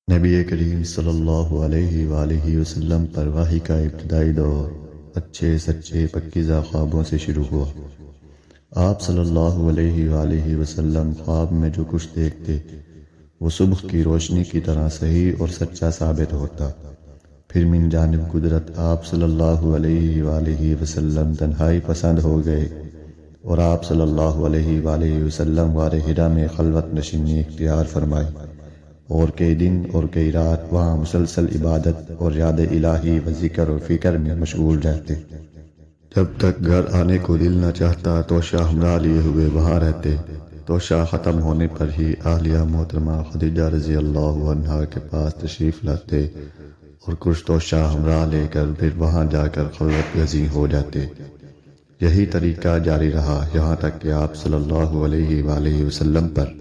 نبی کریم صلی اللہ علیہ وآلہ وسلم پر وحی کا ابتدائی دور اچھے سچے پکیزہ خوابوں سے شروع ہوا۔ آپ صلی اللہ علیہ وآلہ وسلم خواب میں جو کچھ دیکھتے وہ صبح کی روشنی کی طرح صحیح اور سچا ثابت ہوتا۔ پھر من جانب قدرت آپ صلی اللہ علیہ وآلہ وسلم تنہائی پسند ہو گئے اور آپ صلی اللہ علیہ وآلہ وسلم غار حرا میں خلوت نشینی اختیار فرمائی اور کئی دن اور کئی رات وہاں مسلسل عبادت اور یاد الہی و ذکر اور فکر میں مشغول رہتے۔ جب تک گھر آنے کو دل نہ چاہتا تو شاہ ہمراہ لیے ہوئے وہاں رہتے، تو شاہ ختم ہونے پر ہی اہلیہ محترمہ خدیجہ رضی اللہ عنہا کے پاس تشریف لاتے اور کچھ تو شاہ ہمراہ لے کر پھر وہاں جا کر خلوت گزین ہو جاتے۔ یہی طریقہ جاری رہا یہاں تک کہ آپ صلی اللہ علیہ وآلہ وسلم پر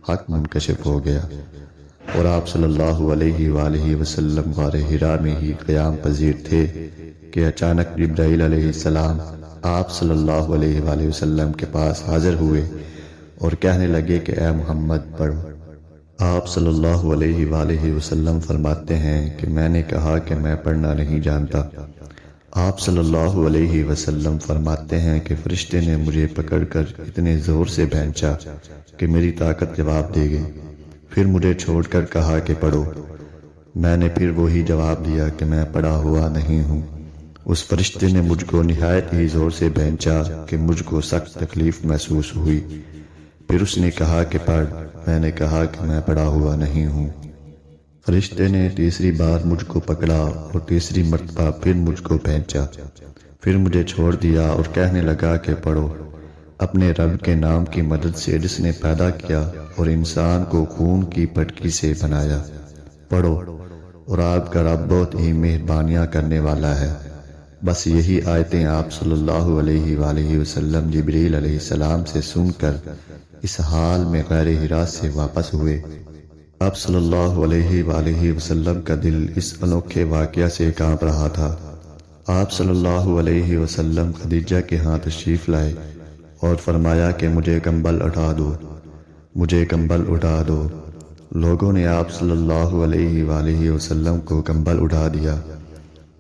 حق منکشف ہو گیا اور آپ صلی اللہ علیہ وآلہ وسلم غار حرا میں ہی قیام پذیر تھے کہ اچانک جبرائیل علیہ السلام آپ صلی اللہ علیہ وآلہ وسلم کے پاس حاضر ہوئے اور کہنے لگے کہ اے محمد پڑھو۔ آپ صلی اللہ علیہ وآلہ وسلم فرماتے ہیں کہ میں نے کہا کہ میں پڑھنا نہیں جانتا۔ آپ صلی اللہ علیہ وسلم فرماتے ہیں کہ فرشتے نے مجھے پکڑ کر اتنے زور سے بھینچا کہ میری طاقت جواب دے گئی، پھر مجھے چھوڑ کر کہا کہ پڑھو۔ میں نے پھر وہی جواب دیا کہ میں پڑھا ہوا نہیں ہوں۔ اس فرشتے نے مجھ کو نہایت ہی زور سے بھینچا کہ مجھ کو سخت تکلیف محسوس ہوئی، پھر اس نے کہا کہ پڑھ۔ میں نے کہا کہ میں پڑھا ہوا نہیں ہوں۔ فرشتے نے تیسری بار مجھ کو پکڑا اور تیسری مرتبہ پھر مجھ کو بھینچا، پھر مجھے چھوڑ دیا اور کہنے لگا کہ پڑھو۔ اپنے رب کے نام کی مدد سے جس نے پیدا کیا اور انسان کو خون کی پٹکی سے بنایا، پڑھو، اور آپ کا رب بہت ہی مہربانیاں کرنے والا ہے۔ بس یہی آیتیں آپ صلی اللہ علیہ وآلہ وسلم جبریل علیہ السلام سے سن کر اس حال میں غار حرا سے واپس ہوئے۔ آپ صلی اللہ علیہ وآلہ وسلم کا دل اس انوکھے واقعہ سے کانپ رہا تھا۔ آپ صلی اللہ علیہ وسلم خدیجہ کے ہاں تشریف لائے اور فرمایا کہ مجھے کمبل اٹھا دو، مجھے کمبل اٹھا دو۔ لوگوں نے آپ صلی اللہ علیہ وآلہ وسلم کو کمبل اٹھا دیا۔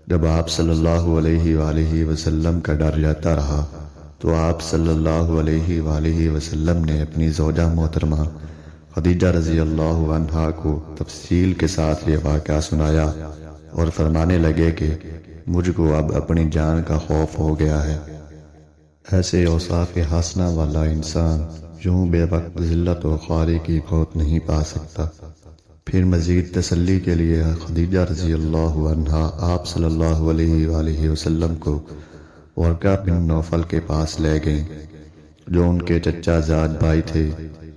جب آپ صلی اللہ علیہ وآلہ وسلم کا ڈر جاتا رہا تو آپ صلی اللہ علیہ وآلہ وسلم نے اپنی زوجہ محترمہ خدیجہ رضی اللہ عنہا کو تفصیل کے ساتھ یہ واقعہ سنایا اور فرمانے لگے کہ مجھ کو اب اپنی جان کا خوف ہو گیا ہے۔ ایسے اوصاف حسنہ والا انسان یوں بے وقت ذلت و خواری کی گود نہیں پا سکتا۔ پھر مزید تسلی کے لیے خدیجہ رضی اللہ عنہا آپ صلی اللہ علیہ وآلہ وسلم کو ورقہ بن نوفل کے پاس لے گئیں، جو ان کے چچا زاد بھائی تھے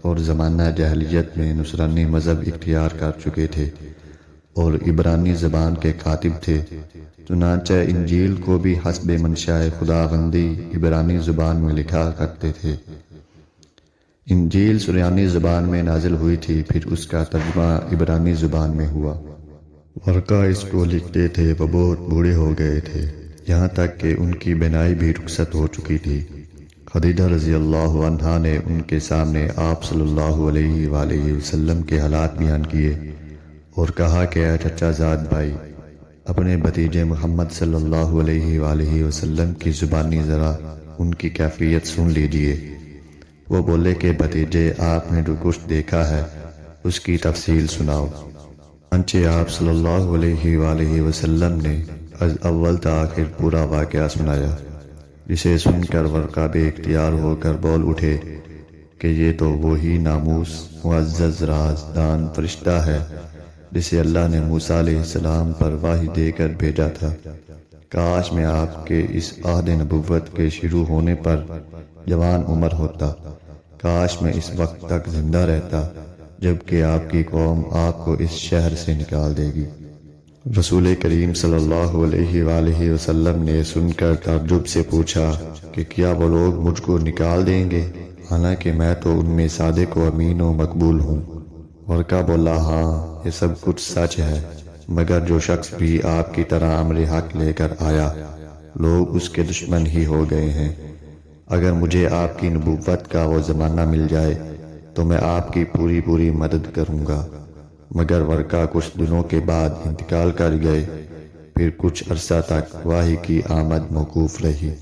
اور زمانہ جاہلیت میں نصرانی مذہب اختیار کر چکے تھے اور عبرانی زبان کے کاتب تھے۔ چنانچہ انجیل کو بھی حسب منشاء خداوندی عبرانی زبان میں لکھا کرتے تھے۔ انجیل سریانی زبان میں نازل ہوئی تھی، پھر اس کا ترجمہ عبرانی زبان میں ہوا۔ ورقہ اس کو لکھتے تھے وہ بہت بوڑھے ہو گئے تھے، یہاں تک کہ ان کی بینائی بھی رخصت ہو چکی تھی۔ خدیجہ رضی اللہ عنہا نے ان کے سامنے آپ صلی اللہ علیہ وآلہ وسلم کے حالات بیان کیے اور کہا کہ اے چچا زاد بھائی، اپنے بھتیجے محمد صلی اللہ علیہ وآلہ وسلم کی زبانی ذرا ان کی کیفیت سن لیجئے۔ وہ بولے کہ بھتیجے، آپ نے جو کچھ دیکھا ہے اس کی تفصیل سناؤ۔ چنانچہ آپ صلی اللہ علیہ وآلہ وسلم نے از اول تا آخر پورا واقعہ سنایا، جسے سن کر ورقہ بے اختیار ہو کر بول اٹھے کہ یہ تو وہی ناموس معزز رازدان فرشتہ ہے جسے اللہ نے موسیٰ علیہ السلام پر وحی دے کر بھیجا تھا۔ کاش میں آپ کے اس عہد نبوت کے شروع ہونے پر جوان عمر ہوتا، کاش میں اس وقت تک زندہ رہتا جبکہ آپ کی قوم آپ کو اس شہر سے نکال دے گی۔ رسول کریم صلی اللہ علیہ وآلہ وسلم نے سن کر تعجب سے پوچھا کہ کیا وہ لوگ مجھ کو نکال دیں گے، حالانکہ میں تو ان میں صادق و امین و مقبول ہوں۔ ورقہ بولا، ہاں یہ سب کچھ سچ ہے، مگر جو شخص بھی آپ کی طرح امر حق لے کر آیا لوگ اس کے دشمن ہی ہو گئے ہیں۔ اگر مجھے آپ کی نبوت کا وہ زمانہ مل جائے تو میں آپ کی پوری مدد کروں گا۔ مگر ورقہ کچھ دنوں کے بعد انتقال کر گئے۔ پھر کچھ عرصہ تک وحی کی آمد موقوف رہی۔